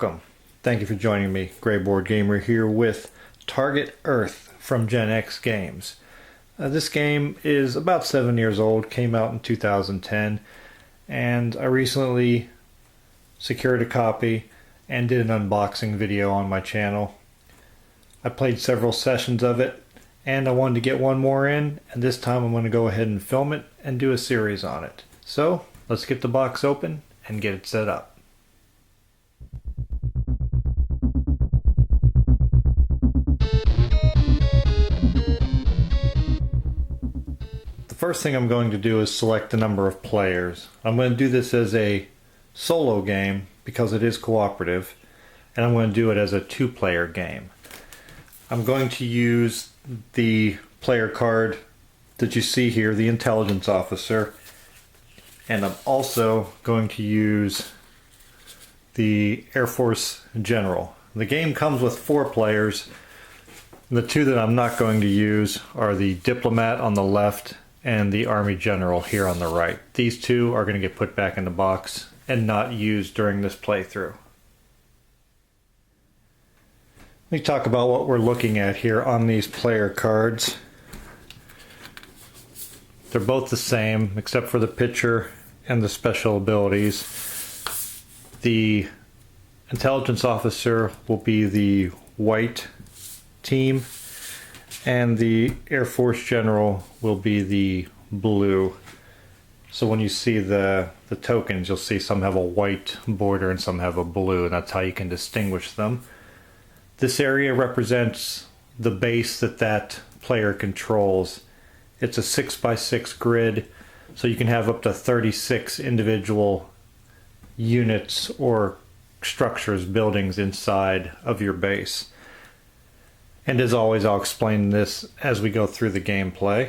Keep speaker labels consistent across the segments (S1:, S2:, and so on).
S1: Welcome. Thank you for joining me. Grayboardgamer here with Target Earth from Gen X Games. This game is about 7 years old, came out in 2010, and I recently secured a copy and did an unboxing video on my channel. I played several sessions of it, and I wanted to get one more in, and this time I'm going to go ahead and film it and do a series on it. So, let's get the box open and get it set up. The first thing I'm going to do is select the number of players. I'm going to do this as a solo game because it is cooperative, and I'm going to do it as a two-player game. I'm going to use the player card that you see here, the intelligence officer, and I'm also going to use the Air Force General. The game comes with 4 players. The 2 that I'm not going to use are the diplomat on the left and the Army General here on the right. These 2 are going to get put back in the box and not used during this playthrough. Let me talk about what we're looking at here on these player cards. They're both the same except for the picture and the special abilities. The intelligence officer will be the white team, and the Air Force General will be the blue. So when you see the tokens, you'll see some have a white border and some have a blue, and that's how you can distinguish them. This area represents the base that player controls. It's a 6x6 grid, so you can have up to 36 individual units or structures, buildings inside of your base. And as always, I'll explain this as we go through the gameplay.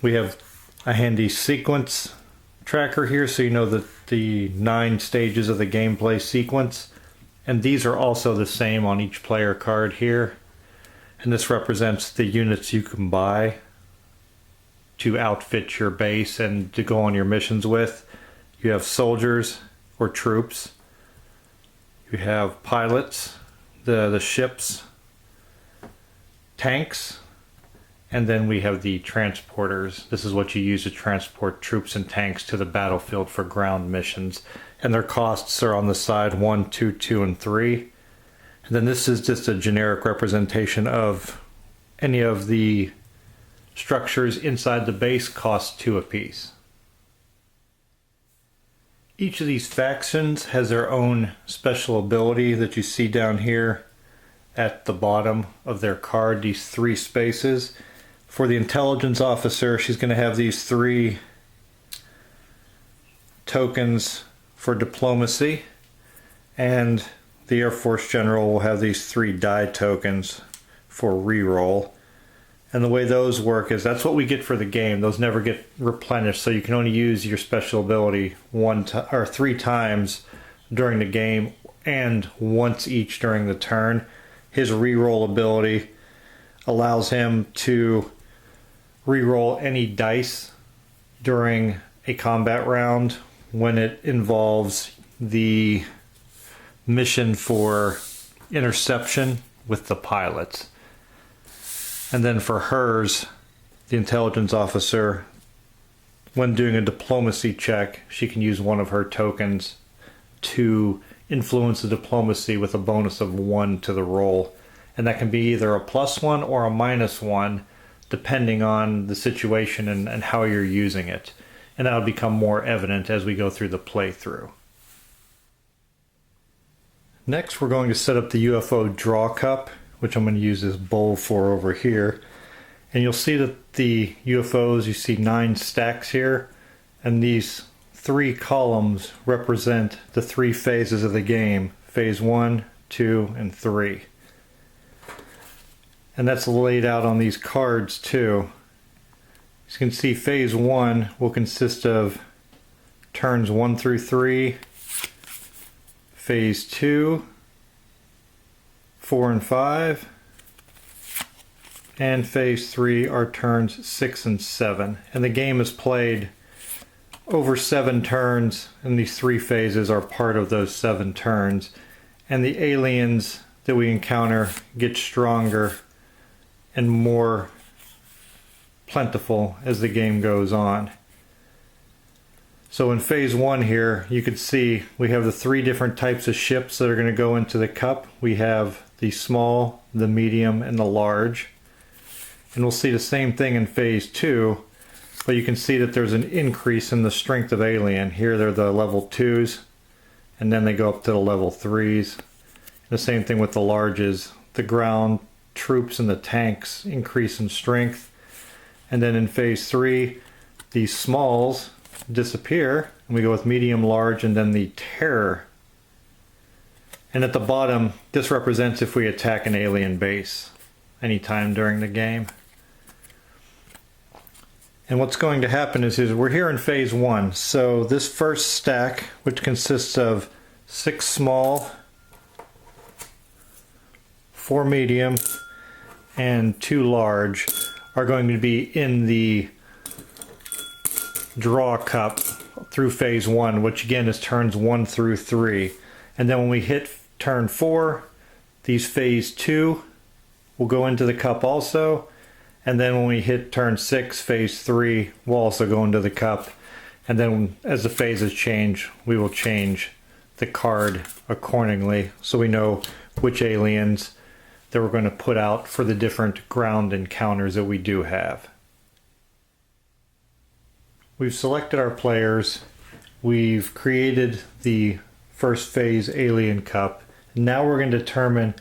S1: We have a handy sequence tracker here, so you know that the 9 stages of the gameplay sequence. And these are also the same on each player card here. And this represents the units you can buy to outfit your base and to go on your missions with. You have soldiers or troops. You have pilots, the ships, tanks, and then we have the transporters. This is what you use to transport troops and tanks to the battlefield for ground missions. And their costs are on the side 1, 2, 2, and 3. And then this is just a generic representation of any of the structures inside the base cost 2 apiece. Each of these factions has their own special ability that you see down here at the bottom of their card, these 3 spaces. For the intelligence officer, she's going to have these 3 tokens for diplomacy, and the Air Force General will have these 3 die tokens for reroll. And the way those work is that's what we get for the game. Those never get replenished, so you can only use your special ability 3 times during the game and once each during the turn. His reroll ability allows him to reroll any dice during a combat round when it involves the mission for interception with the pilots. And then for hers, the intelligence officer, when doing a diplomacy check, she can use one of her tokens to influence the diplomacy with a bonus of 1 to the roll. And that can be either a +1 or a -1, depending on the situation and how you're using it. And that'll become more evident as we go through the playthrough. Next, we're going to set up the UFO draw cup, which I'm going to use this bowl for over here. And you'll see that the UFOs, you see 9 stacks here, and these 3 columns represent the 3 phases of the game: phase 1, 2, and 3. And that's laid out on these cards too. As you can see, phase 1 will consist of turns 1 through 3, phase 2, 4 and 5, and phase 3 are turns 6 and 7. And the game is played over 7 turns, and these 3 phases are part of those 7 turns. and the aliens that we encounter get stronger and more plentiful as the game goes on. So in phase 1 here, you can see we have the 3 different types of ships that are going to go into the cup. We have the small, the medium, and the large. And we'll see the same thing in phase 2, but you can see that there's an increase in the strength of alien. Here they're the level 2s, and then they go up to the level 3s. The same thing with the larges. The ground troops and the tanks increase in strength. And then in phase 3, the smalls disappear, and we go with medium, large, and then the terror. And at the bottom, this represents if we attack an alien base anytime during the game. And what's going to happen is we're here in phase 1. So this first stack, which consists of 6 small, 4 medium, and 2 large, are going to be in the draw cup through phase 1, which again is turns 1 through 3. And then when we hit turn 4, these phase 2 will go into the cup also. And then when we hit turn 6, phase 3 will also go into the cup. And then as the phases change, we will change the card accordingly, so we know which aliens that we're going to put out for the different ground encounters that we do have. We've selected our players. We've created the first phase alien cup. Now we're going to determine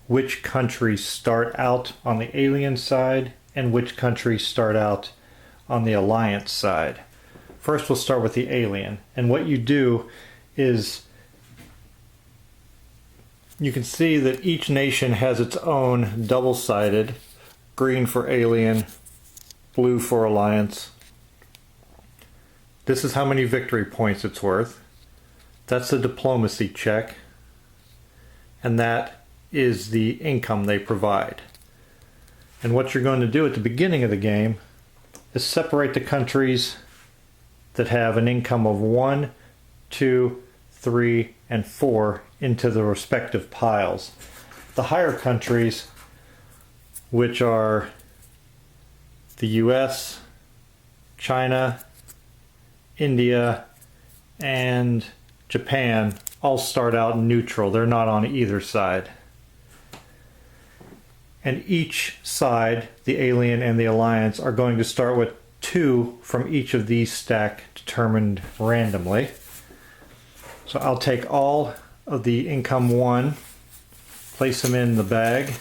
S1: which countries start out on the alien side and which countries start out on the alliance side. First we'll start with the alien, and what you do is you can see that each nation has its own double-sided, green for alien, blue for alliance. This is how many victory points it's worth. That's the diplomacy check, and that is the income they provide. And what you're going to do at the beginning of the game is separate the countries that have an income of 1, 2, 3, and 4 into the respective piles. The higher countries, which are the US, China, India, and Japan, all start out neutral. They're not on either side. And each side, the alien and the alliance, are going to start with 2 from each of these stack determined randomly. So I'll take all of the income 1, place them in the bag,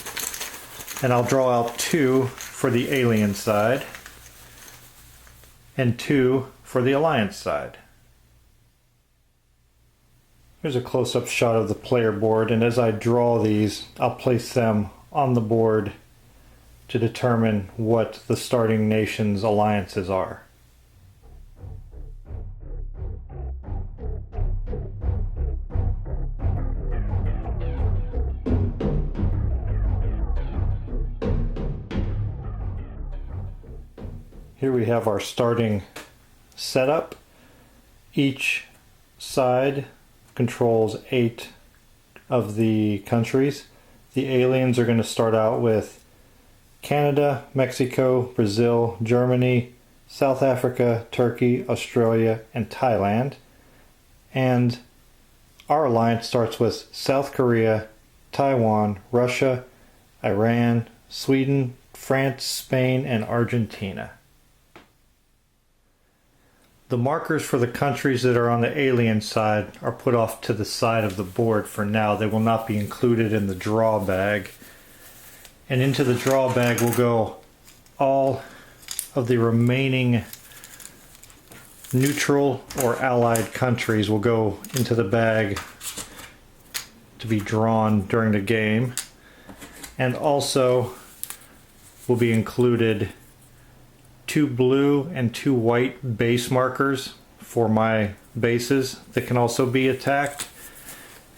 S1: and I'll draw out 2 for the alien side and 2 for the alliance side. Here's a close-up shot of the player board, and as I draw these, I'll place them on the board to determine what the starting nation's alliances are. Here we have our starting setup. Each side controls 8 of the countries. The aliens are going to start out with Canada, Mexico, Brazil, Germany, South Africa, Turkey, Australia, and Thailand. And our alliance starts with South Korea, Taiwan, Russia, Iran, Sweden, France, Spain, and Argentina. The markers for the countries that are on the alien side are put off to the side of the board for now. They will not be included in the draw bag. And into the draw bag will go all of the remaining neutral or allied countries will go into the bag to be drawn during the game. And also will be included 2 blue and 2 white base markers for my bases that can also be attacked.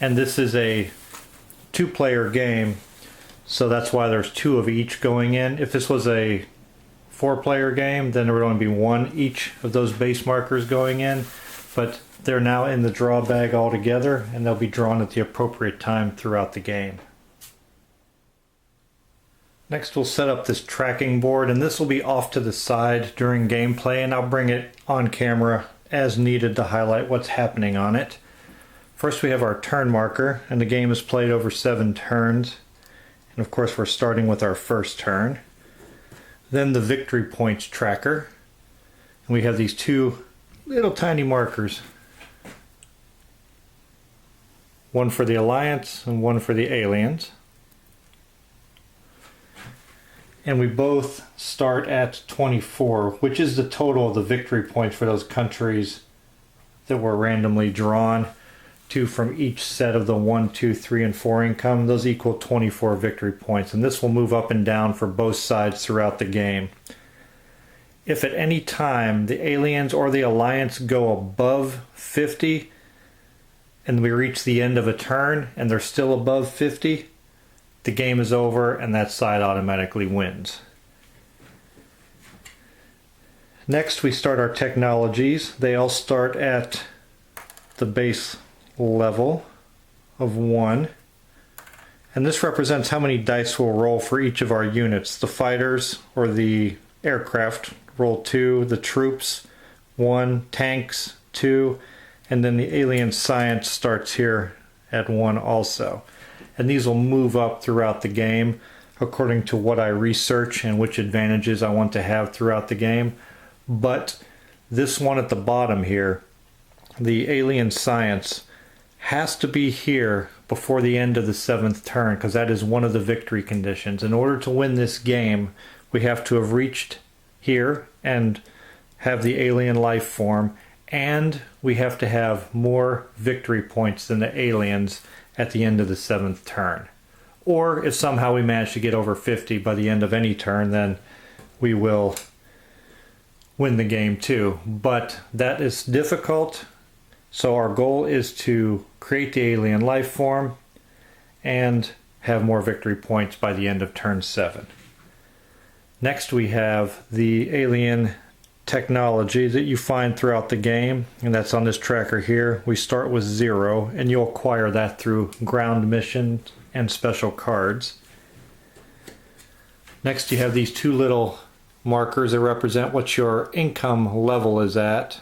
S1: And this is a 2-player game, so that's why there's 2 of each going in. If this was a 4-player game, then there would only be 1 each of those base markers going in. but they're now in the draw bag all together, and they'll be drawn at the appropriate time throughout the game. Next we'll set up this tracking board, and this will be off to the side during gameplay, and I'll bring it on camera as needed to highlight what's happening on it. First we have our turn marker, and the game is played over 7 turns. And of course we're starting with our first turn. Then the victory points tracker. And we have these 2 little tiny markers. One for the Alliance and one for the aliens. And we both start at 24, which is the total of the victory points for those countries that were randomly drawn. 2 from each set of the 1, 2, 3, and 4 income. Those equal 24 victory points, and this will move up and down for both sides throughout the game. If at any time the aliens or the Alliance go above 50, and we reach the end of a turn and they're still above 50, the game is over and that side automatically wins. Next we start our technologies. They all start at the base level of 1, and this represents how many dice we'll roll for each of our units. The fighters or the aircraft roll 2, the troops 1, tanks 2, and then the alien science starts here at 1 also. And these will move up throughout the game according to what I research and which advantages I want to have throughout the game. But this one at the bottom here, the alien science, has to be here before the end of the 7th turn, because that is one of the victory conditions. In order to win this game, we have to have reached here and have the alien life form, and we have to have more victory points than the aliens at the end of the 7th turn. Or if somehow we manage to get over 50 by the end of any turn, then we will win the game too. But that is difficult. So our goal is to create the alien life form and have more victory points by the end of turn 7. Next we have the alien technology that you find throughout the game, and that's on this tracker here. We start with 0, and you'll acquire that through ground missions and special cards. Next you have these 2 little markers that represent what your income level is at.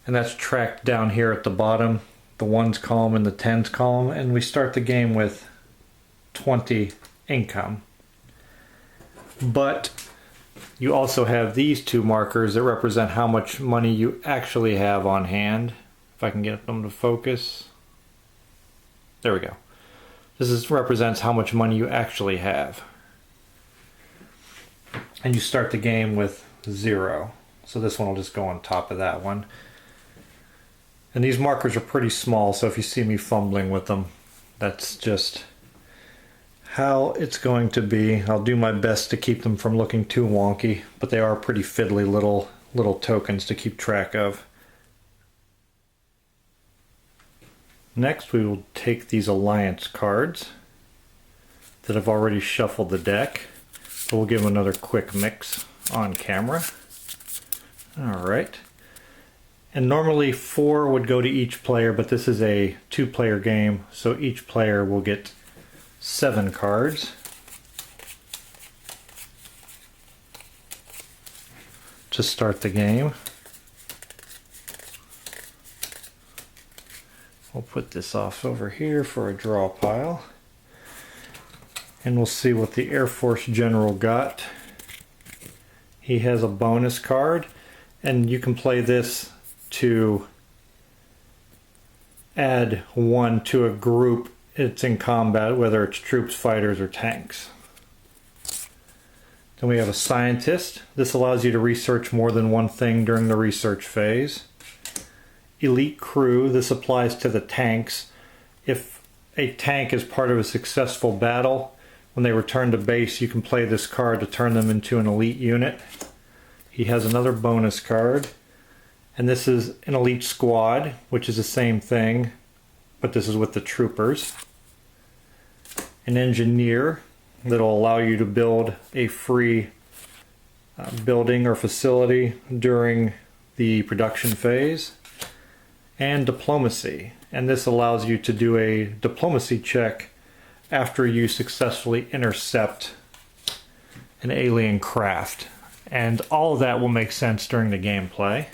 S1: And that's tracked down here at the bottom, the 1s column and the 10s column, and we start the game with 20 income. But you also have these 2 markers that represent how much money you actually have on hand. If I can get them to focus. There we go. Represents how much money you actually have. And you start the game with 0. So this one will just go on top of that one. And these markers are pretty small, so if you see me fumbling with them, that's just how it's going to be. I'll do my best to keep them from looking too wonky, but they are pretty fiddly little tokens to keep track of. Next we will take these Alliance cards that have already shuffled the deck. So we'll give them another quick mix on camera. Alright. And normally 4 would go to each player, but this is a 2-player game, so each player will get 7 cards. To start the game. We'll put this off over here for a draw pile. And we'll see what the Air Force General got. He has a bonus card, and you can play this to add 1 to a group it's in combat, whether it's troops, fighters, or tanks. Then we have a scientist. This allows you to research more than one thing during the research phase. Elite crew. This applies to the tanks. If a tank is part of a successful battle, when they return to base, you can play this card to turn them into an elite unit. He has another bonus card. And this is an elite squad, which is the same thing, but this is with the troopers. An engineer that'll allow you to build a free building or facility during the production phase, and diplomacy. And this allows you to do a diplomacy check after you successfully intercept an alien craft. And all of that will make sense during the gameplay.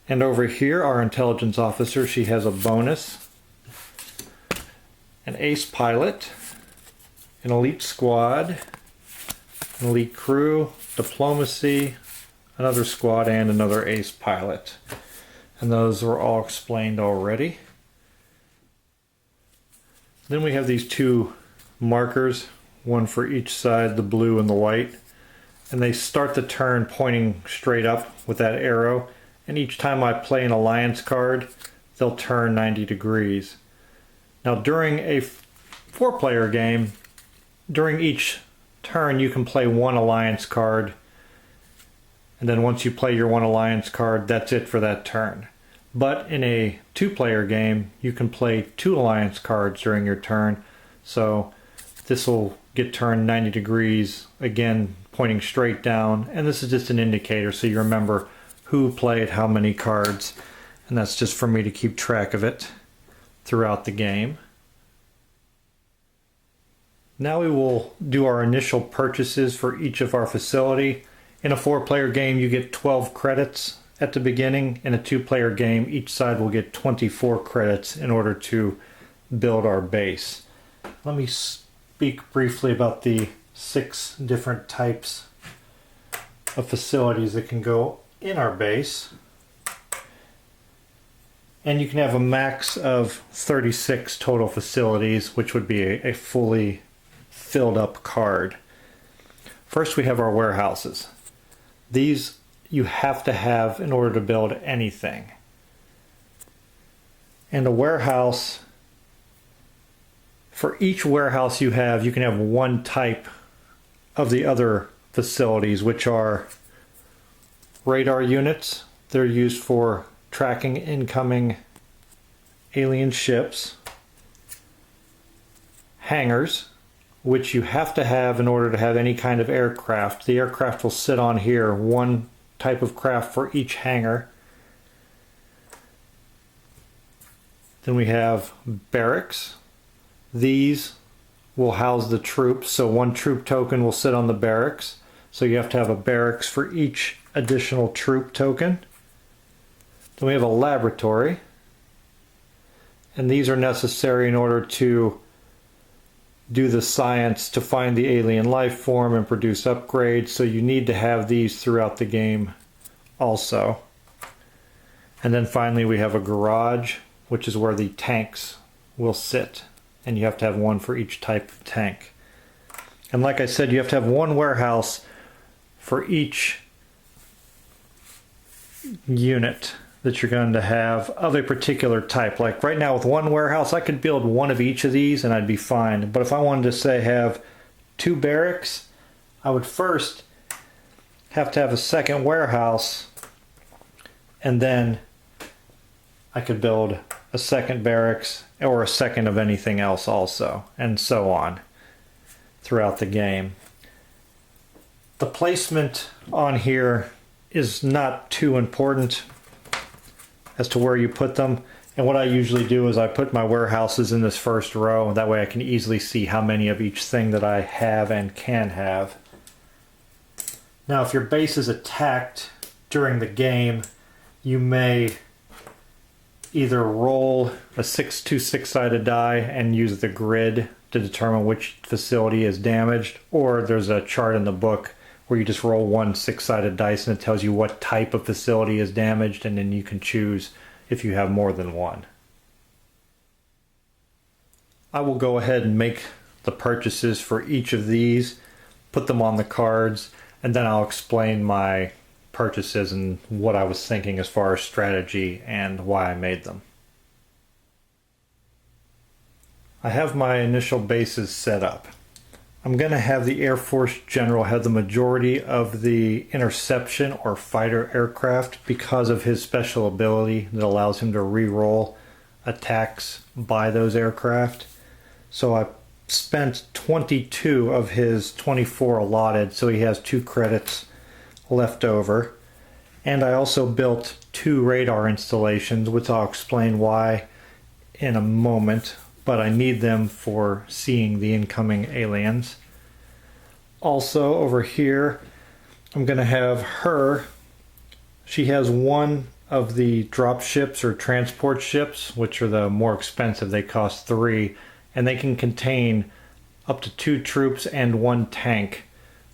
S1: And over here, our intelligence officer, she has a bonus, an ace pilot, an elite squad, an elite crew, diplomacy, another squad, and another ace pilot. And those were all explained already. Then we have these two markers, one for each side, the blue and the white. And they start the turn pointing straight up with that arrow. And each time I play an alliance card, they'll turn 90 degrees. Now during a 4-player game, during each turn you can play one alliance card. And then once you play your one alliance card, that's it for that turn. But in a 2-player game, you can play 2 alliance cards during your turn. So this will get turned 90 degrees, again pointing straight down. And this is just an indicator so you remember who played how many cards. And that's just for me to keep track of it throughout the game. Now we will do our initial purchases for each of our facility. In a 4-player game, you get 12 credits at the beginning. In a 2-player game, each side will get 24 credits in order to build our base. Let me speak briefly about the 6 different types of facilities that can go in our base. And you can have a max of 36 total facilities, which would be a fully filled up card. First, we have our warehouses. These you have to have in order to build anything. And a warehouse, for each warehouse you can have one type of the other facilities, which are radar units. They're used for tracking incoming alien ships. Hangars, which you have to have in order to have any kind of aircraft. The aircraft will sit on here, one type of craft for each hangar. Then we have barracks. These will house the troops, so one troop token will sit on the barracks. So you have to have a barracks for each additional troop token. Then we have a laboratory. And these are necessary in order to do the science to find the alien life form and produce upgrades, so you need to have these throughout the game also. And then finally we have a garage, which is where the tanks will sit, and you have to have one for each type of tank. And like I said, you have to have one warehouse for each unit that you're going to have of a particular type. Like right now with one warehouse, I could build one of each of these and I'd be fine. But if I wanted to say have 2 barracks, I would first have to have a second warehouse, and then I could build a second barracks or a second of anything else also, and so on throughout the game. The placement on here is not too important as to where you put them. And what I usually do is I put my warehouses in this first row. That way I can easily see how many of each thing that I have and can have. Now if your base is attacked during the game, you may either roll a 6-2-6-sided die and use the grid to determine which facility is damaged, or there's a chart in the book where you just roll one 6-sided dice and it tells you what type of facility is damaged, and then you can choose if you have more than one. I will go ahead and make the purchases for each of these, put them on the cards, and then I'll explain my purchases and what I was thinking as far as strategy and why I made them. I have my initial bases set up. I'm going to have the Air Force General have the majority of the interception or fighter aircraft because of his special ability that allows him to re-roll attacks by those aircraft. So I spent 22 of his 24 allotted, so he has 2 credits left over. And I also built 2 radar installations, which I'll explain why in a moment, but I need them for seeing the incoming aliens. Also over here, I'm going to have her. She has one of the drop ships or transport ships, which are the more expensive. They cost 3, and they can contain up to 2 troops and 1 tank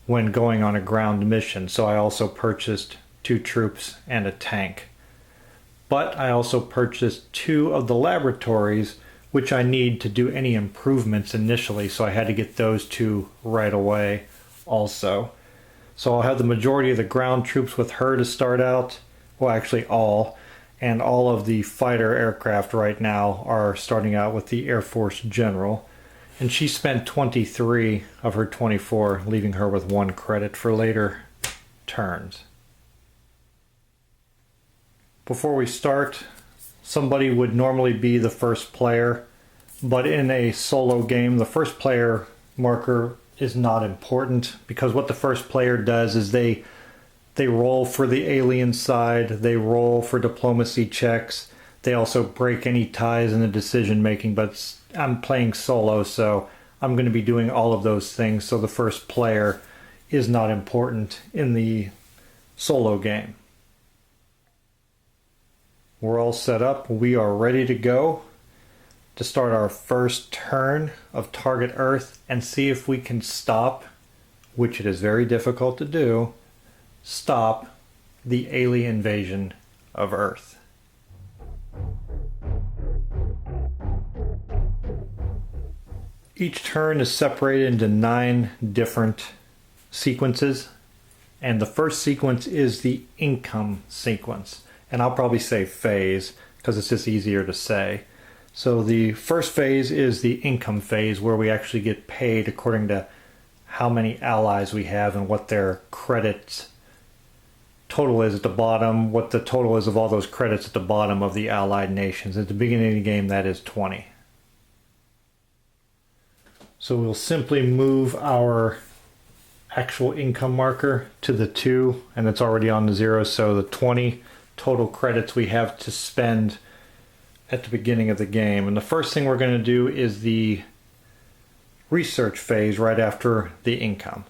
S1: when going on a ground mission. So I also purchased 2 troops and a tank. But I also purchased 2 of the laboratories, which I need to do any improvements initially, so I had to get those 2 right away also. So I'll have the majority of the ground troops with her to start out. Well, actually all. And all of the fighter aircraft right now are starting out with the Air Force General. And she spent 23 of her 24, leaving her with 1 credit for later turns. Before we start, somebody would normally be the first player, but in a solo game, the first player marker is not important, because what the first player does is they roll for the alien side, they roll for diplomacy checks, they also break any ties in the decision making, but I'm playing solo, so I'm going to be doing all of those things, so the first player is not important in the solo game. We're all set up, we are ready to go to start our first turn of target Earth and see if we can stop, which it is very difficult to do, stop the alien invasion of Earth. Each turn is separated into 9 different sequences, and the first sequence is the income sequence. And I'll probably say phase, because it's just easier to say. So the first phase is the income phase, where we actually get paid according to how many allies we have and what their credits total is at the bottom, what the total is of all those credits at the bottom of the allied nations. At the beginning of the game, that is 20. So we'll simply move our actual income marker to the 2, and it's already on the 0, so the 20 total credits we have to spend at the beginning of the game. And the first thing we're going to do is the research phase right after the income.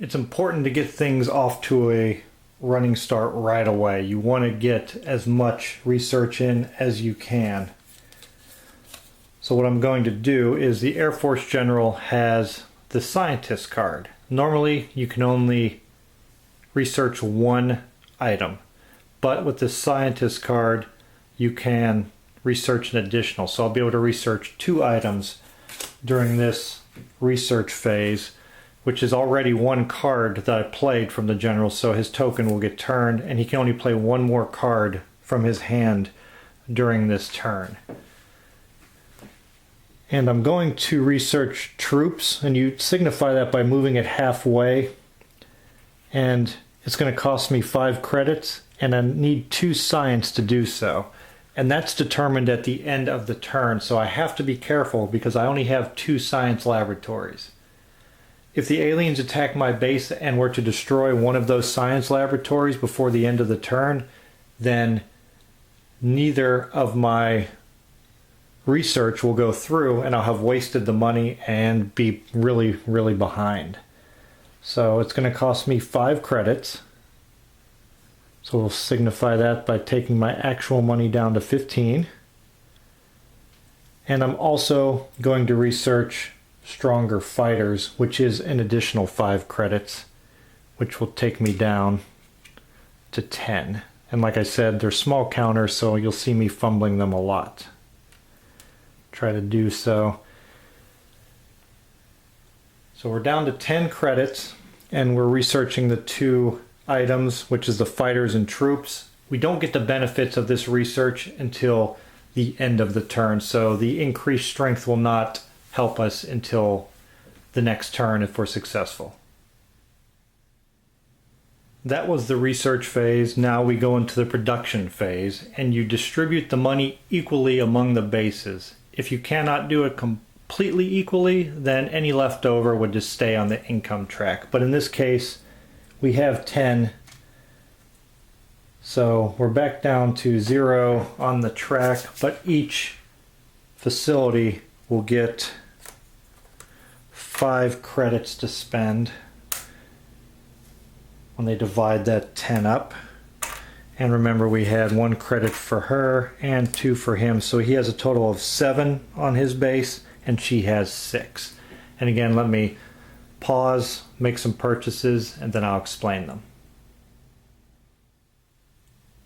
S1: It's important to get things off to a running start right away. You want to get as much research in as you can. So what I'm going to do is the Air Force General has the scientist card. Normally you can only research 1 item. But with the scientist card, you can research an additional. So I'll be able to research 2 items during this research phase, which is already 1 card that I played from the general, so his token will get turned, and he can only play 1 more card from his hand during this turn. And I'm going to research troops, and you signify that by moving it halfway, and it's going to cost me 5 credits. And I need 2 science to do so. And that's determined at the end of the turn, so I have to be careful because I only have 2 science laboratories. If the aliens attack my base and were to destroy one of those science laboratories before the end of the turn, then neither of my research will go through, and I'll have wasted the money and be really, really behind. So it's going to cost me 5 credits. So we'll signify that by taking my actual money down to 15. And I'm also going to research stronger fighters, which is an additional 5 credits, which will take me down to 10. And like I said, they're small counters, so you'll see me fumbling them a lot. Try to do so. So we're down to 10 credits, and we're researching the 2 items, which is the fighters and troops. We don't get the benefits of this research until the end of the turn, so the increased strength will not help us until the next turn if we're successful. That was the research phase. Now we go into the production phase, and you distribute the money equally among the bases. If you cannot do it completely equally, then any leftover would just stay on the income track. But in this case, we have 10. So we're back down to 0 on the track, but each facility will get 5 credits to spend when they divide that 10 up. And remember, we had 1 credit for her and 2 for him, so he has a total of 7 on his base and she has 6. And again, let me pause, make some purchases, and then I'll explain them.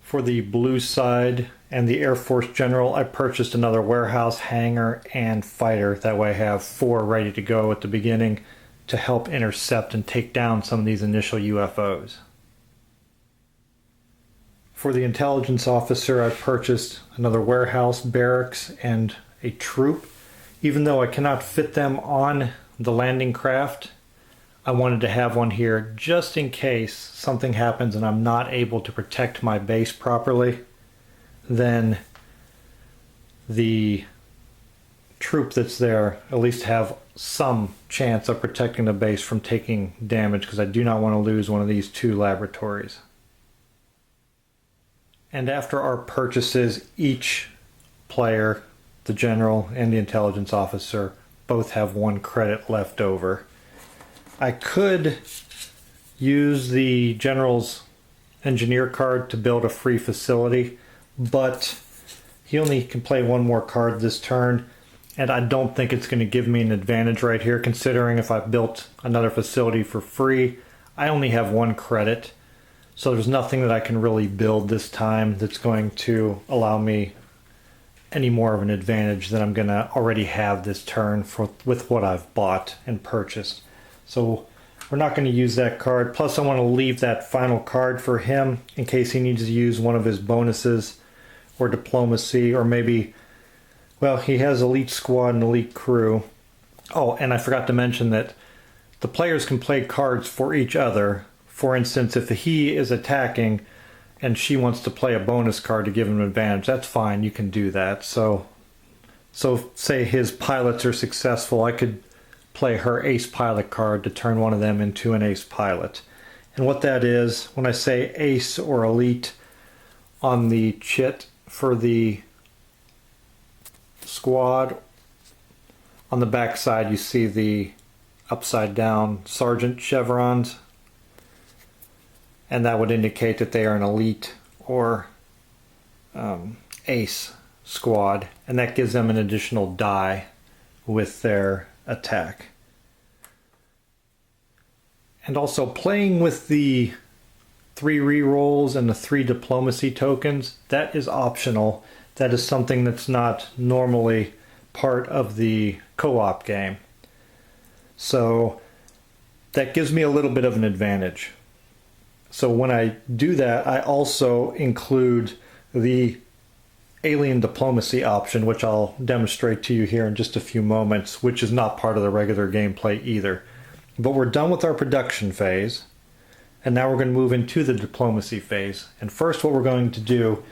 S1: For the blue side and the Air Force General, I purchased another warehouse, hangar, and fighter. That way I have 4 ready to go at the beginning to help intercept and take down some of these initial UFOs. For the intelligence officer, I purchased another warehouse, barracks, and a troop. Even though I cannot fit them on the landing craft, I wanted to have one here just in case something happens and I'm not able to protect my base properly. Then the troop that's there at least have some chance of protecting the base from taking damage, because I do not want to lose one of these 2 laboratories. And after our purchases, each player, the general and the intelligence officer, both have 1 credit left over. I could use the general's engineer card to build a free facility, but he only can play 1 more card this turn, and I don't think it's going to give me an advantage right here, considering if I built another facility for free, I only have 1 credit, so there's nothing that I can really build this time that's going to allow me any more of an advantage than I'm going to already have this turn with what I've bought and purchased. So we're not going to use that card. Plus I want to leave that final card for him in case he needs to use one of his bonuses or diplomacy, or maybe, well, he has elite squad and elite crew. Oh, and I forgot to mention that the players can play cards for each other. For instance, if he is attacking and she wants to play a bonus card to give him an advantage, that's fine, you can do that. So say his pilots are successful, I could play her ace pilot card to turn one of them into an ace pilot. And what that is, when I say ace or elite on the chit for the squad, on the back side you see the upside down sergeant chevrons, and that would indicate that they are an elite or ace squad, and that gives them an additional die with their attack. And also, playing with the 3 rerolls and the 3 diplomacy tokens, that is optional. That is something that's not normally part of the co-op game. So that gives me a little bit of an advantage. So when I do that, I also include the alien diplomacy option, which I'll demonstrate to you here in just a few moments, which is not part of the regular gameplay either. But we're done with our production phase, and now we're going to move into the diplomacy phase. And first what we're going to do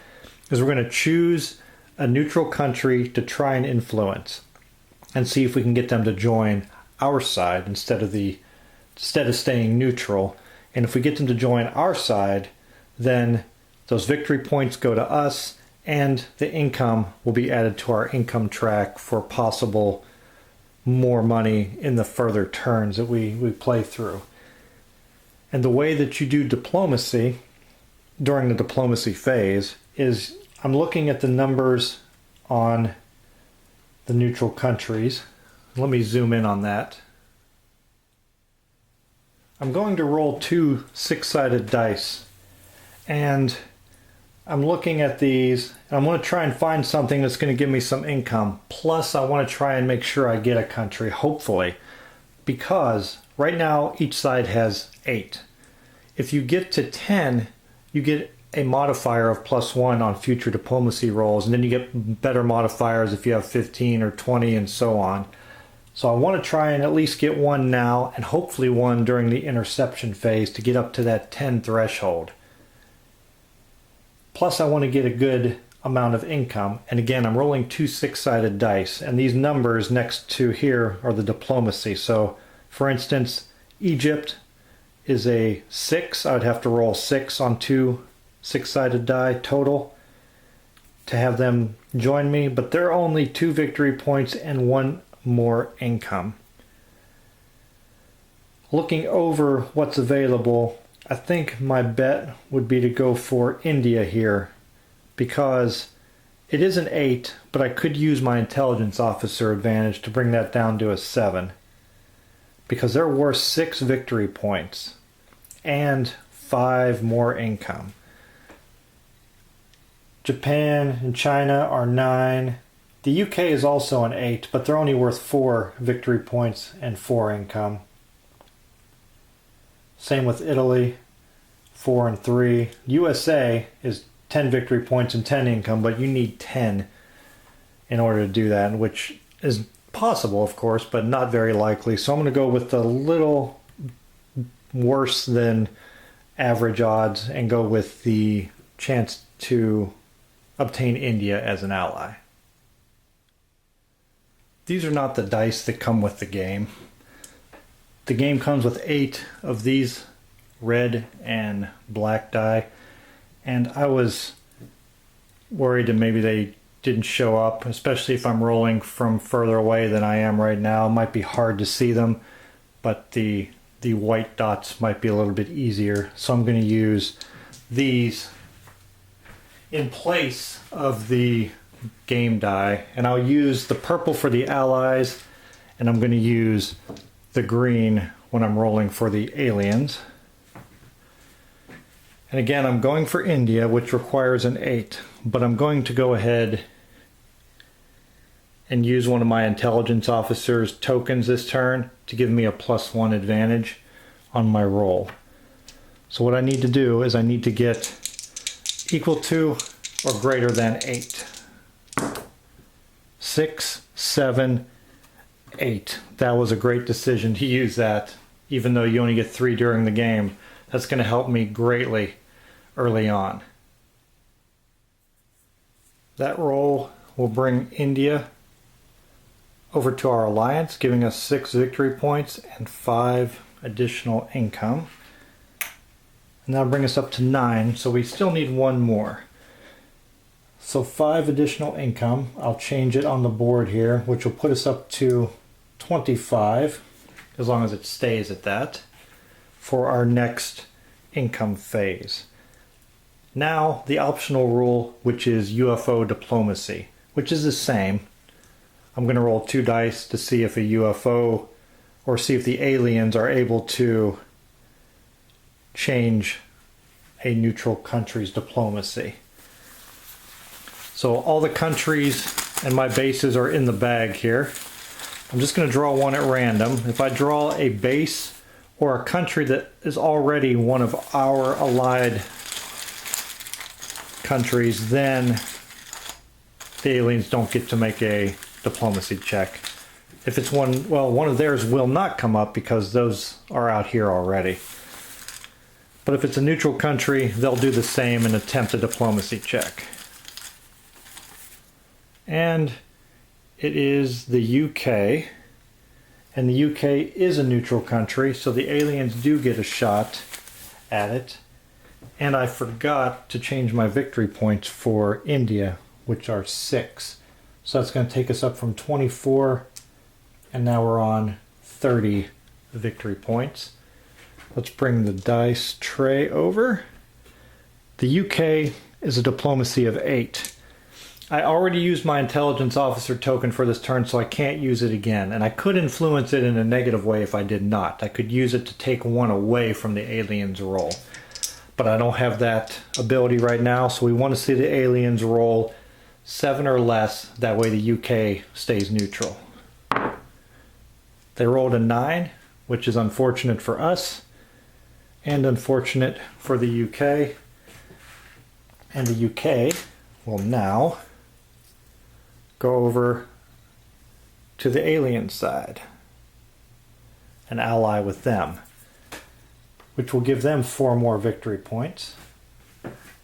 S1: is we're going to choose a neutral country to try and influence and see if we can get them to join our side instead of staying neutral. And if we get them to join our side, then those victory points go to us, and the income will be added to our income track for possible more money in the further turns that we play through. And the way that you do diplomacy during the diplomacy phase is, I'm looking at the numbers on the neutral countries. Let me zoom in on that. I'm going to roll 2 6-sided dice, and I'm looking at these, and I'm going to try and find something that's going to give me some income. Plus, I want to try and make sure I get a country, hopefully, because right now each side has 8. If you get to 10, you get a modifier of +1 on future diplomacy rolls, and then you get better modifiers if you have 15 or 20 and so on. So I want to try and at least get 1 now, and hopefully 1 during the interception phase to get up to that 10 threshold. Plus I want to get a good amount of income. And again, I'm rolling two six-sided dice, and these numbers next to here are the diplomacy. So for instance, Egypt is a 6. I would have to roll 6 on two six-sided die total to have them join me, but they're only 2 victory points and 1 more income. Looking over what's available, I think my bet would be to go for India here, because it is an 8, but I could use my intelligence officer advantage to bring that down to a 7, because they're worth 6 victory points and 5 more income. Japan and China are 9. The UK is also an 8, but they're only worth 4 victory points and 4 income. Same with Italy, 4 and 3. USA is 10 victory points and 10 income, but you need 10 in order to do that, which is possible, of course, but not very likely. So I'm going to go with a little worse than average odds and go with the chance to obtain India as an ally. These are not the dice that come with the game. The game comes with 8 of these red and black die, and I was worried that maybe they didn't show up, especially if I'm rolling from further away than I am right now. It might be hard to see them, but the white dots might be a little bit easier. So I'm going to use these in place of the game die, and I'll use the purple for the allies, and I'm going to use the green when I'm rolling for the aliens. And again, I'm going for India, which requires an 8, but I'm going to go ahead and use one of my intelligence officers tokens this turn to give me a +1 advantage on my roll. So what I need to do is I need to get equal to or greater than 8. 6, 7, 8. That was a great decision to use that, even though you only get 3 during the game. That's going to help me greatly early on. That roll will bring India over to our alliance, giving us 6 victory points and 5 additional income. And that'll bring us up to 9, so we still need 1 more. So 5 additional income. I'll change it on the board here, which will put us up to 25, as long as it stays at that, for our next income phase. Now the optional rule, which is UFO diplomacy, which is the same. I'm going to roll 2 dice to see if a UFO, or see if the aliens are able to change a neutral country's diplomacy. So all the countries and my bases are in the bag here. I'm just going to draw one at random. If I draw a base or a country that is already one of our allied countries, then the aliens don't get to make a diplomacy check. If it's one, well, one of theirs will not come up because those are out here already. But if it's a neutral country, they'll do the same and attempt a diplomacy check. And it is the UK, and the UK is a neutral country, so the aliens do get a shot at it. And I forgot to change my victory points for India, which are 6. So that's going to take us up from 24, and now we're on 30 victory points. Let's bring the dice tray over. The UK is a diplomacy of 8. I already used my intelligence officer token for this turn, so I can't use it again. And I could influence it in a negative way if I did not. I could use it to take 1 away from the aliens roll. But I don't have that ability right now, so we want to see the aliens roll 7 or less. That way the UK stays neutral. They rolled a 9, which is unfortunate for us and unfortunate for the UK. And the UK will now go over to the alien side and ally with them, which will give them 4 more victory points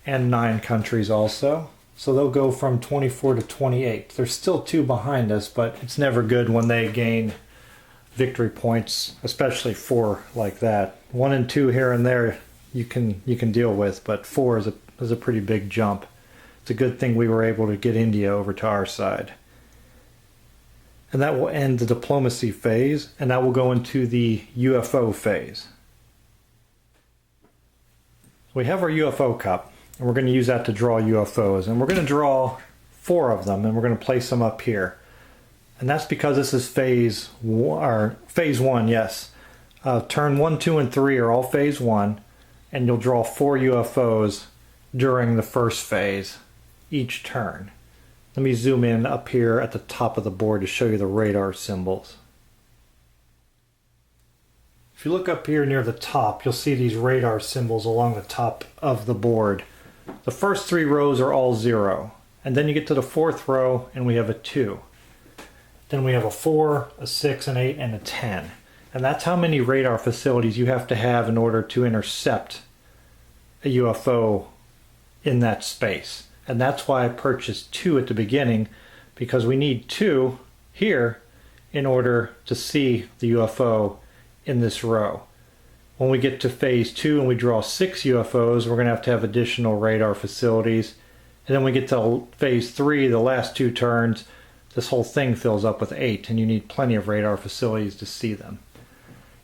S1: and 9 countries also. So they'll go from 24 to 28. There's still 2 behind us, but it's never good when they gain victory points, especially 4 like that. 1 and 2 here and there you can deal with, but 4 is a pretty big jump. It's a good thing we were able to get India over to our side. And that will end the diplomacy phase, and that will go into the UFO phase. We have our UFO cup, and we're going to use that to draw UFOs. And we're going to draw 4 of them, and we're going to place them up here. And that's because this is phase 1, yes. Turn 1, 2, and 3 are all phase 1, and you'll draw 4 UFOs during the first phase each turn. Let me zoom in up here at the top of the board to show you the radar symbols. If you look up here near the top, you'll see these radar symbols along the top of the board. The first 3 rows are all 0. And then you get to the 4th row and we have a 2. Then we have a 4, a 6, an 8, and a 10. And that's how many radar facilities you have to have in order to intercept a UFO in that space. And that's why I purchased 2 at the beginning, because we need 2 here in order to see the UFO in this row. When we get to phase 2 and we draw 6 UFOs, we're going to have additional radar facilities. And then we get to phase 3, the last 2 turns, this whole thing fills up with 8, and you need plenty of radar facilities to see them.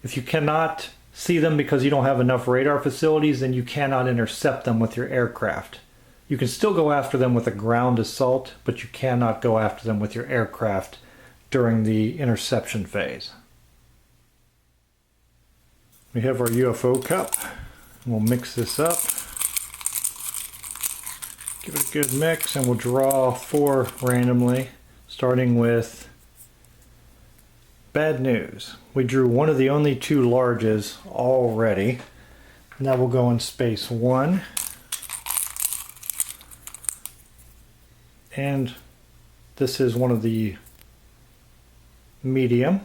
S1: If you cannot see them because you don't have enough radar facilities, then you cannot intercept them with your aircraft. You can still go after them with a ground assault, but you cannot go after them with your aircraft during the interception phase. We have our UFO cup. We'll mix this up. Give it a good mix, and we'll draw 4 randomly, starting with bad news. We drew one of the only 2 larges already, and that will go in space 1. And this is one of the medium,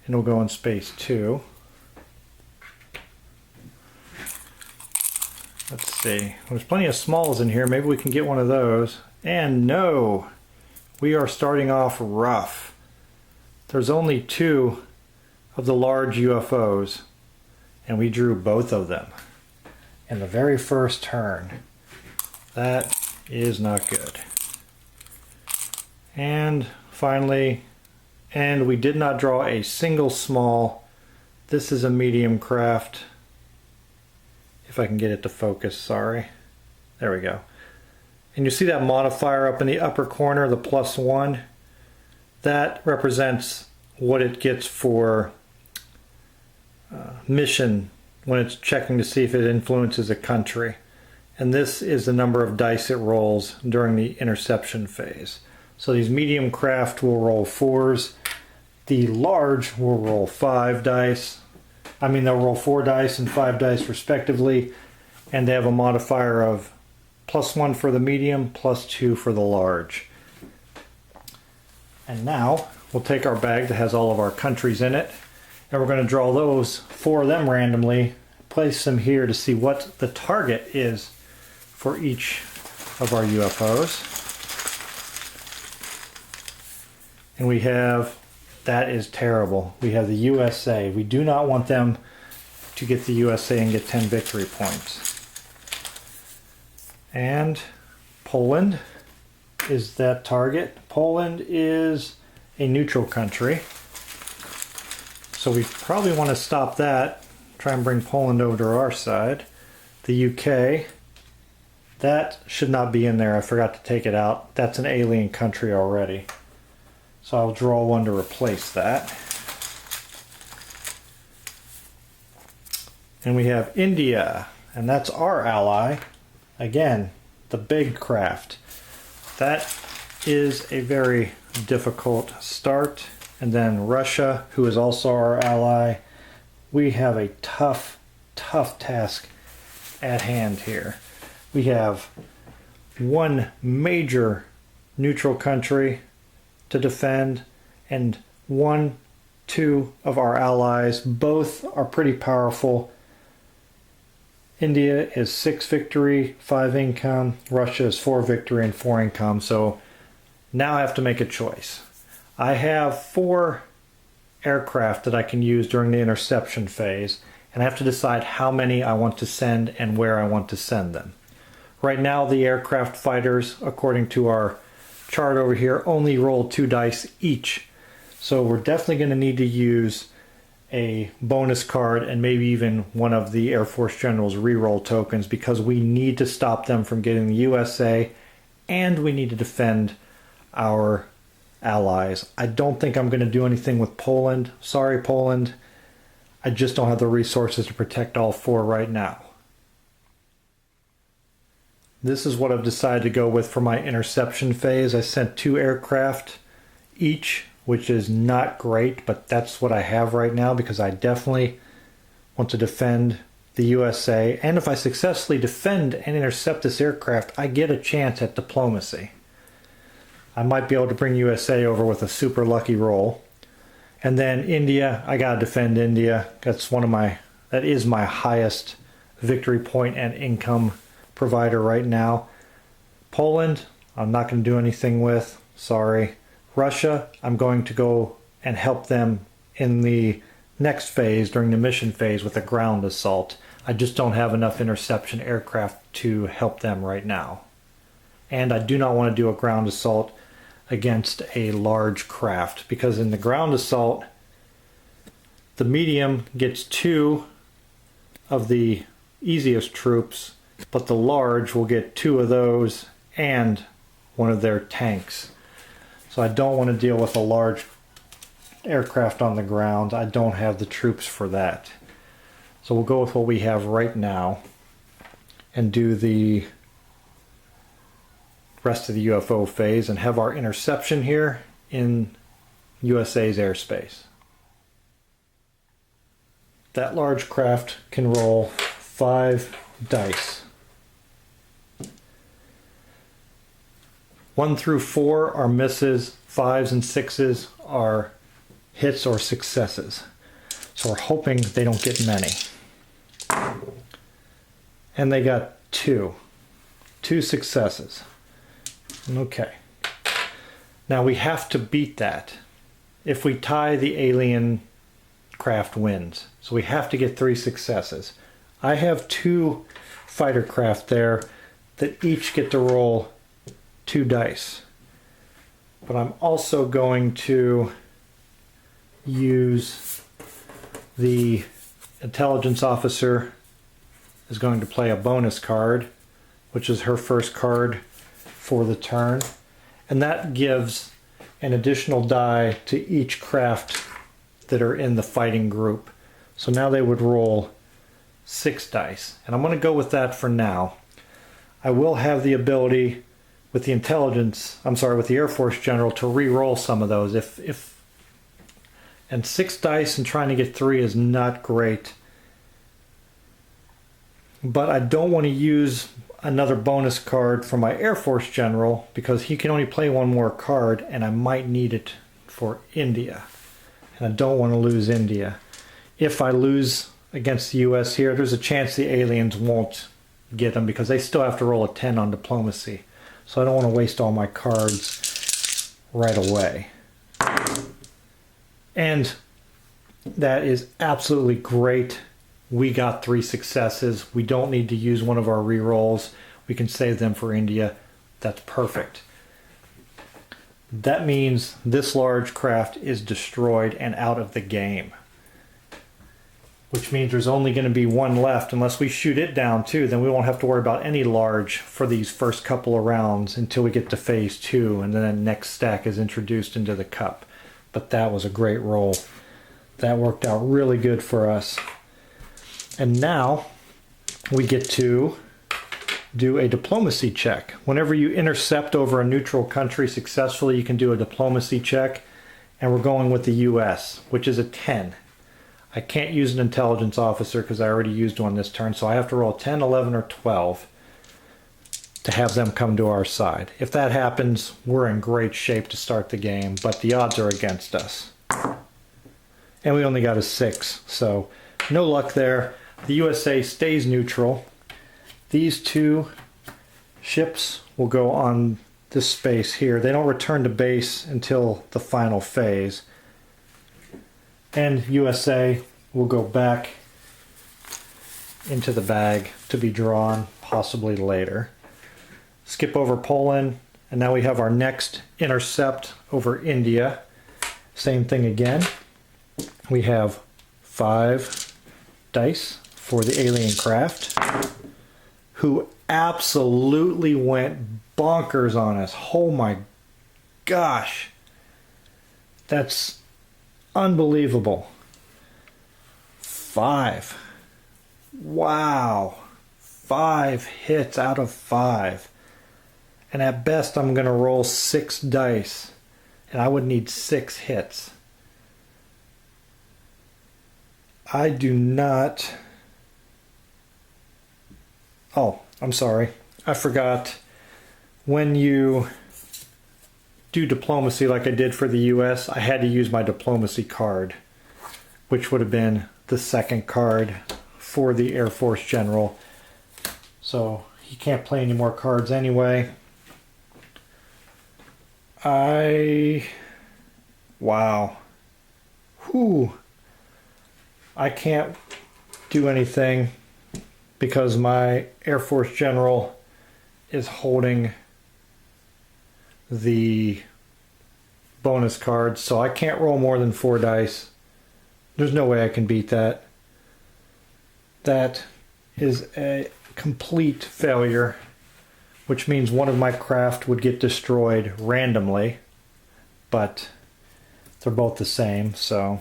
S1: and it'll go in space 2. Let's see, there's plenty of smalls in here. Maybe we can get one of those. And no, we are starting off rough. There's only 2 of the large UFOs, and we drew both of them in the very first turn. That is not good. And finally, and we did not draw a single small. This is a medium craft. If I can get it to focus, sorry. There we go. And you see that modifier up in the upper corner, the +1? That represents what it gets for mission when it's checking to see if it influences a country. And this is the number of dice it rolls during the interception phase. So these medium craft will roll 4s. The large will roll 5 dice. I mean, they'll roll 4 dice and 5 dice respectively. And they have a modifier of +1 for the medium, +2 for the large. And now we'll take our bag that has all of our countries in it, and we're going to draw those 4 of them randomly, place them here to see what the target is for each of our UFOs. And we have, that is terrible, we have the USA. We do not want them to get the USA and get 10 victory points. And Poland is that target. Poland is a neutral country, so we probably want to stop that, try and bring Poland over to our side. The UK, that should not be in there. I forgot to take it out. That's an alien country already. So I'll draw one to replace that. And we have India, and that's our ally. Again, the big craft. That is a very difficult start. And then Russia, who is also our ally. We have a tough task at hand here. We have one major neutral country to defend, and 1, 2 of our allies. Both are pretty powerful. India is 6 victory, 5 income. Russia is 4 victory and 4 income. So now I have to make a choice. I have 4 aircraft that I can use during the interception phase, and I have to decide how many I want to send and where I want to send them. Right now, the aircraft fighters, according to our chart over here, only roll 2 dice each. So we're definitely going to need to use a bonus card and maybe even one of the Air Force General's reroll tokens, because we need to stop them from getting the USA, and we need to defend our allies. I don't think I'm going to do anything with Poland. Sorry, Poland. I just don't have the resources to protect all 4 right now. This is what I've decided to go with for my interception phase. I sent 2 aircraft each, which is not great, but that's what I have right now because I definitely want to defend the USA. And if I successfully defend and intercept this aircraft, I get a chance at diplomacy. I might be able to bring USA over with a super lucky roll. And then India, I gotta defend India. That is my highest victory point and income provider right now. Poland, I'm not going to do anything with. Sorry. Russia, I'm going to go and help them in the next phase, during the mission phase, with a ground assault. I just don't have enough interception aircraft to help them right now. And I do not want to do a ground assault against a large craft, because in the ground assault, the medium gets 2 of the easiest troops, but the large will get 2 of those and one of their tanks. So I don't want to deal with a large aircraft on the ground. I don't have the troops for that. So we'll go with what we have right now and do the rest of the UFO phase and have our interception here in USA's airspace. That large craft can roll 5 dice. 1 through 4 are misses, 5s and 6s are hits or successes. So we're hoping they don't get many. And they got 2 successes. Okay. Now we have to beat that. If we tie, the alien craft wins. So we have to get 3 successes. I have 2 fighter craft there that each get to roll 2 dice. But I'm also going to use the intelligence officer is going to play a bonus card, which is her first card for the turn. And that gives an additional die to each craft that are in the fighting group. So now they would roll 6 dice. And I'm going to go with that for now. I will have the ability with the with the Air Force General to re-roll some of those. And 6 dice and trying to get 3 is not great. But I don't want to use another bonus card for my Air Force General because he can only play 1 more card and I might need it for India. And I don't want to lose India. If I lose against the US here, there's a chance the aliens won't get them because they still have to roll a 10 on diplomacy. So I don't want to waste all my cards right away. And that is absolutely great. We got 3 successes. We don't need to use one of our rerolls. We can save them for India. That's perfect. That means this large craft is destroyed and out of the game. Which means there's only going to be 1 left unless we shoot it down too. Then we won't have to worry about any large for these first couple of rounds until we get to phase 2 and then the next stack is introduced into the cup. But that was a great roll. That worked out really good for us. And now we get to do a diplomacy check. Whenever you intercept over a neutral country successfully, you can do a diplomacy check. And we're going with the US, which is a 10. I can't use an intelligence officer because I already used one this turn, so I have to roll 10, 11, or 12 to have them come to our side. If that happens, we're in great shape to start the game, but the odds are against us. And we only got a 6, so no luck there. the USA stays neutral. These two ships will go on this space here. They don't return to base until the final phase. And USA will go back into the bag to be drawn possibly later. Skip over Poland, and now we have our next intercept over India. Same thing again. We have 5 dice for the alien craft, who absolutely went bonkers on us. Oh my gosh. That's unbelievable. 5. Wow. 5 hits out of 5. And at best I'm going to roll 6 dice. And I would need 6 hits. I do not... Oh, I'm sorry. I forgot. When you do diplomacy like I did for the US, I had to use my diplomacy card, which would have been the second card for the Air Force General. So he can't play any more cards anyway. Wow. Whew. I can't do anything because my Air Force General is holding the bonus cards, so I can't roll more than 4 dice. There's no way I can beat that. That is a complete failure, which means one of my craft would get destroyed randomly, but they're both the same, so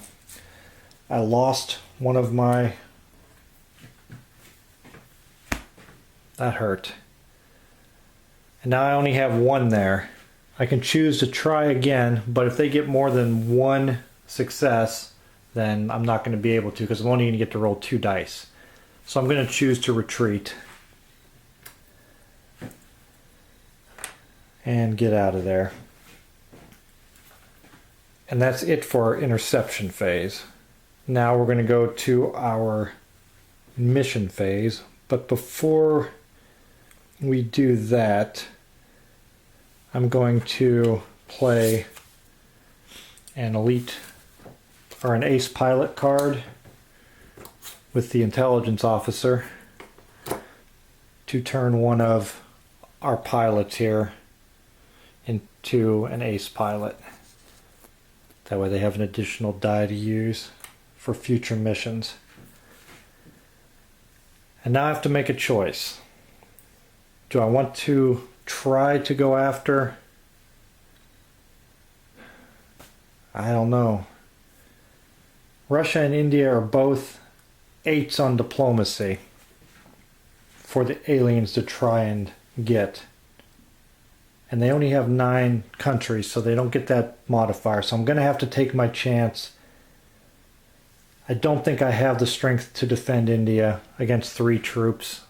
S1: I lost one of my... That hurt. And now I only have 1 there. I can choose to try again, but if they get more than 1 success, then I'm not going to be able to, because I'm only going to get to roll 2 dice. So I'm going to choose to retreat and get out of there. And that's it for our interception phase. Now we're going to go to our mission phase, but before we do that, I'm going to play an elite or an ace pilot card with the intelligence officer to turn one of our pilots here into an ace pilot. That way they have an additional die to use for future missions. And now I have to make a choice. Do I want to try to go after? I don't know. Russia and India are both 8s on diplomacy for the aliens to try and get. And they only have 9 countries, so they don't get that modifier. So I'm going to have to take my chance. I don't think I have the strength to defend India against 3 troops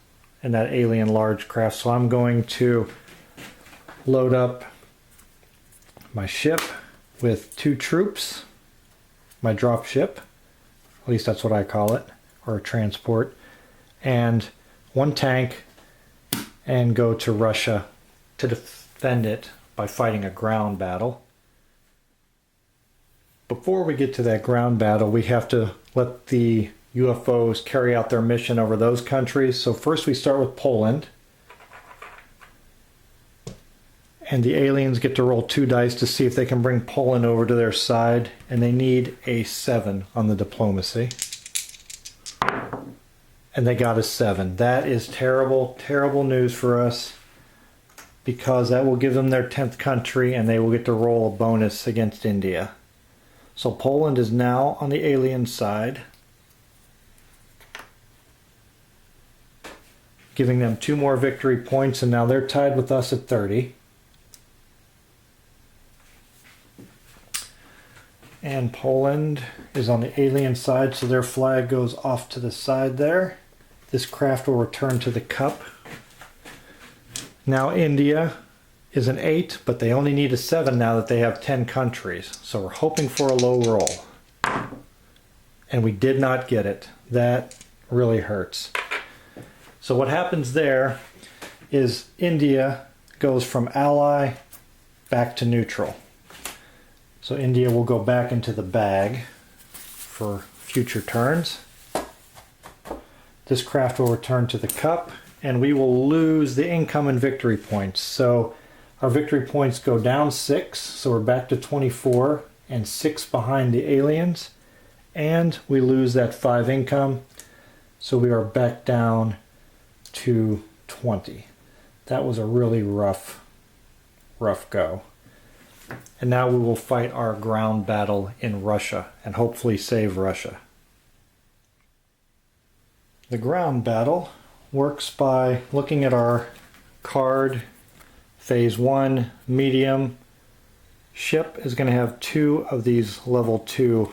S1: and that alien large craft. So I'm going to load up my ship with 2 troops, my drop ship, at least that's what I call it, or a transport, and 1 tank, and go to Russia to defend it by fighting a ground battle. Before we get to that ground battle, we have to let the UFOs carry out their mission over those countries. So first we start with Poland. And the aliens get to roll 2 dice to see if they can bring Poland over to their side. And they need a 7 on the diplomacy. And they got a 7. That is terrible, terrible news for us, because that will give them their 10th country and they will get to roll a bonus against India. So Poland is now on the alien side, giving them 2 more victory points, and now they're tied with us at 30. And Poland is on the alien side, so their flag goes off to the side there. This craft will return to the cup. Now India is an 8, but they only need a 7 now that they have 10 countries. So we're hoping for a low roll. And we did not get it. That really hurts. So what happens there is India goes from ally back to neutral. So India will go back into the bag for future turns. This craft will return to the cup, and we will lose the income and victory points. So our victory points go down 6, so we're back to 24 and 6 behind the aliens, and we lose that 5 income, so we are back down to 20. That was a really rough go. And now we will fight our ground battle in Russia and hopefully save Russia. The ground battle works by looking at our card. Phase 1 medium ship is going to have 2 of these level 2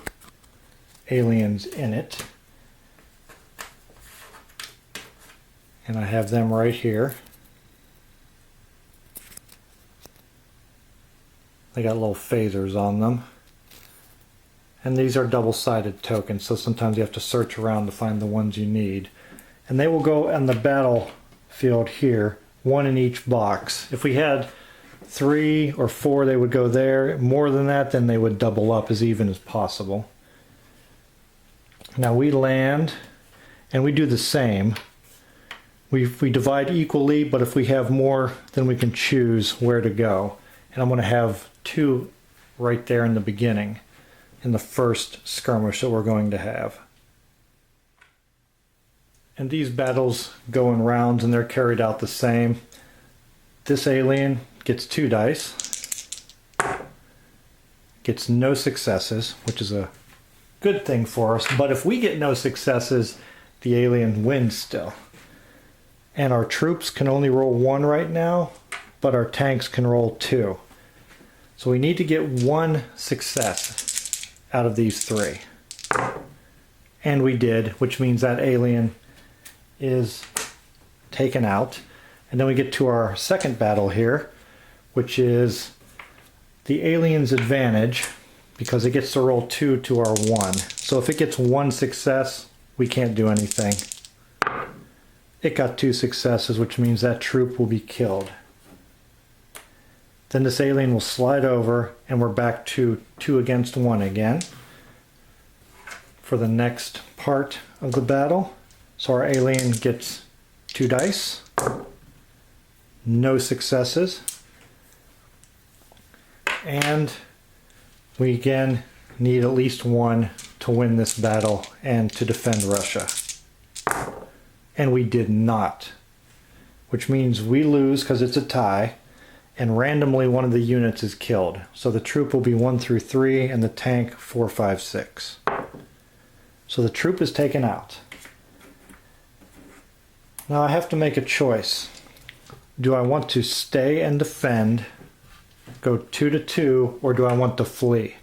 S1: aliens in it. And I have them right here. They got little phasers on them. And these are double-sided tokens, so sometimes you have to search around to find the ones you need. And they will go on the battlefield here, 1 in each box. If we had 3 or 4, they would go there. More than that, then they would double up as even as possible. Now we land, and we do the same. We divide equally, but if we have more, then we can choose where to go. And I'm going to have 2 right there in the beginning, in the first skirmish that we're going to have. And these battles go in rounds, and they're carried out the same. This alien gets 2 dice, gets no successes, which is a good thing for us. But if we get no successes, the alien wins still. And our troops can only roll 1 right now, but our tanks can roll 2. So we need to get 1 success out of these 3. And we did, which means that alien is taken out. And then we get to our second battle here, which is the alien's advantage, because it gets to roll 2 to our 1. So if it gets 1 success, we can't do anything. It got 2 successes, which means that troop will be killed. Then this alien will slide over, and we're back to 2 against 1 again for the next part of the battle. So our alien gets 2 dice, no successes, and we again need at least 1 to win this battle and to defend Russia. And we did not, which means we lose because it's a tie, and randomly one of the units is killed. So the troop will be 1 through 3 and the tank 4, 5, 6. So the troop is taken out. Now I have to make a choice. Do I want to stay and defend, go 2 to 2, or do I want to flee?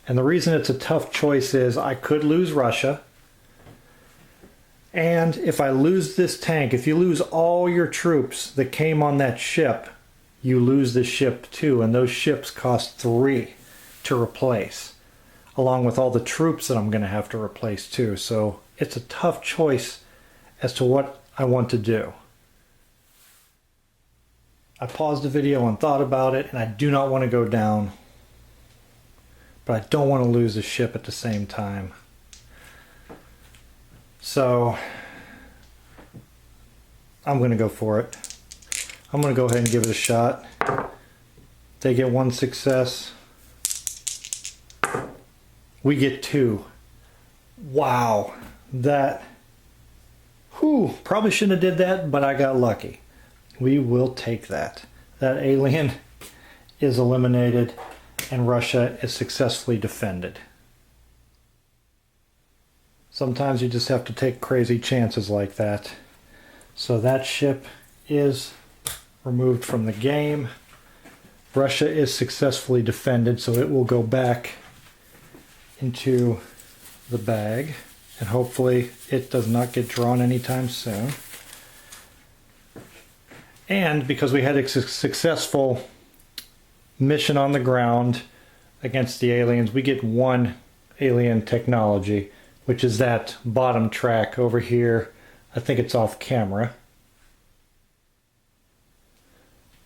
S1: And the reason it's a tough choice is I could lose Russia. And if I lose this tank, if you lose all your troops that came on that ship, you lose the ship too. And those ships cost 3 to replace, along with all the troops that I'm going to have to replace too. So it's a tough choice as to what I want to do. I paused the video and thought about it, and I do not want to go down, but I don't want to lose the ship at the same time. So I'm going to go for it. I'm going to go ahead and give it a shot. They get 1 success. We get 2. Wow. That, probably shouldn't have did that, but I got lucky. We will take that. That alien is eliminated, and Russia is successfully defended. Sometimes you just have to take crazy chances like that. So that ship is removed from the game. Russia is successfully defended, so it will go back into the bag, and hopefully it does not get drawn anytime soon. And because we had a successful mission on the ground against the aliens, we get 1 alien technology, which is that bottom track over here. I think it's off camera.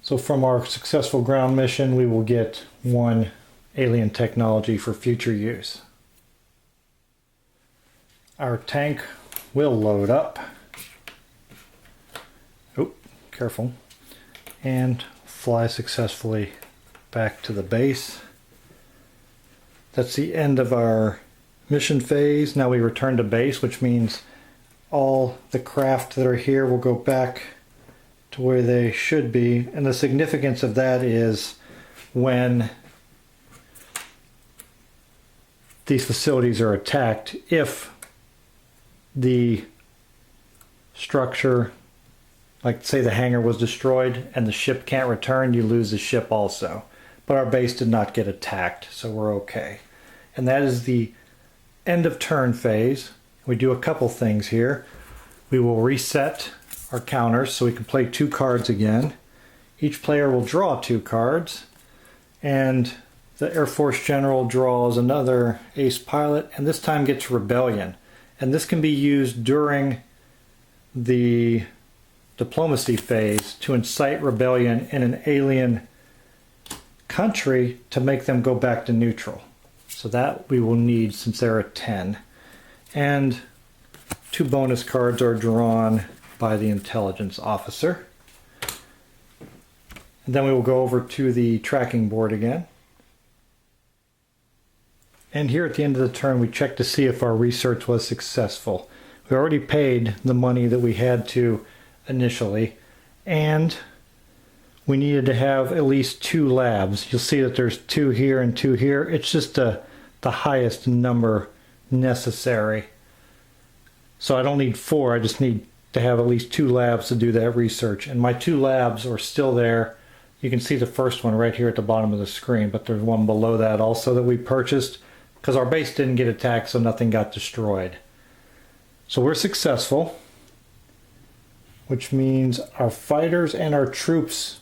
S1: So from our successful ground mission, we will get 1 alien technology for future use. Our tank will load up. Oh, careful. And fly successfully back to the base. That's the end of our mission phase. Now we return to base, which means all the craft that are here will go back to where they should be. And the significance of that is when these facilities are attacked, if the structure, like say the hangar was destroyed and the ship can't return, you lose the ship also. But our base did not get attacked, so we're okay. And that is the end of turn phase. We do a couple things here. We will reset our counters so we can play 2 cards again. Each player will draw 2 cards, and the Air Force General draws another ace pilot, and this time gets Rebellion. And this can be used during the diplomacy phase to incite rebellion in an alien country to make them go back to neutral. So that we will need since they're a 10. And 2 bonus cards are drawn by the intelligence officer. And then we will go over to the tracking board again. And here at the end of the turn, we check to see if our research was successful. We already paid the money that we had to initially, and we needed to have at least 2 labs. You'll see that there's 2 here and 2 here. It's just the highest number necessary. So I don't need 4, I just need to have at least 2 labs to do that research. And my 2 labs are still there. You can see the first one right here at the bottom of the screen, but there's one below that also that we purchased because our base didn't get attacked, so nothing got destroyed. So we're successful, which means our fighters and our troops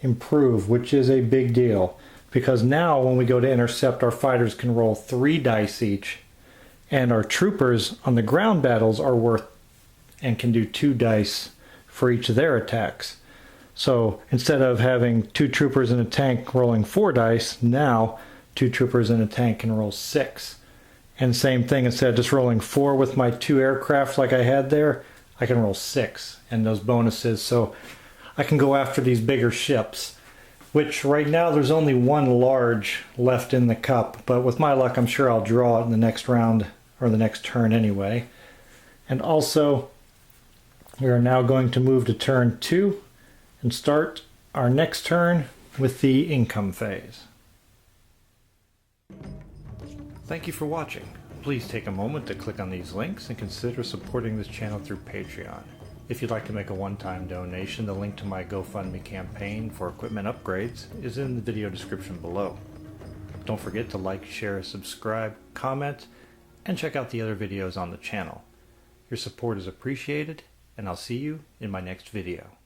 S1: improve, which is a big deal. Because now when we go to intercept, our fighters can roll 3 dice each, and our troopers on the ground battles are worth and can do 2 dice for each of their attacks. So instead of having 2 troopers in a tank rolling 4 dice, now 2 troopers in a tank can roll 6. And same thing, instead of just rolling 4 with my 2 aircraft like I had there, I can roll 6 and those bonuses. So I can go after these bigger ships, which right now there's only 1 large left in the cup, but with my luck I'm sure I'll draw it in the next round or the next turn anyway. And also we are now going to move to turn 2 and start our next turn with the income phase. Thank you for watching. Please take a moment to click on these links and consider supporting this channel through Patreon. If you'd like to make a one-time donation, the link to my GoFundMe campaign for equipment upgrades is in the video description below. Don't forget to like, share, subscribe, comment, and check out the other videos on the channel. Your support is appreciated, and I'll see you in my next video.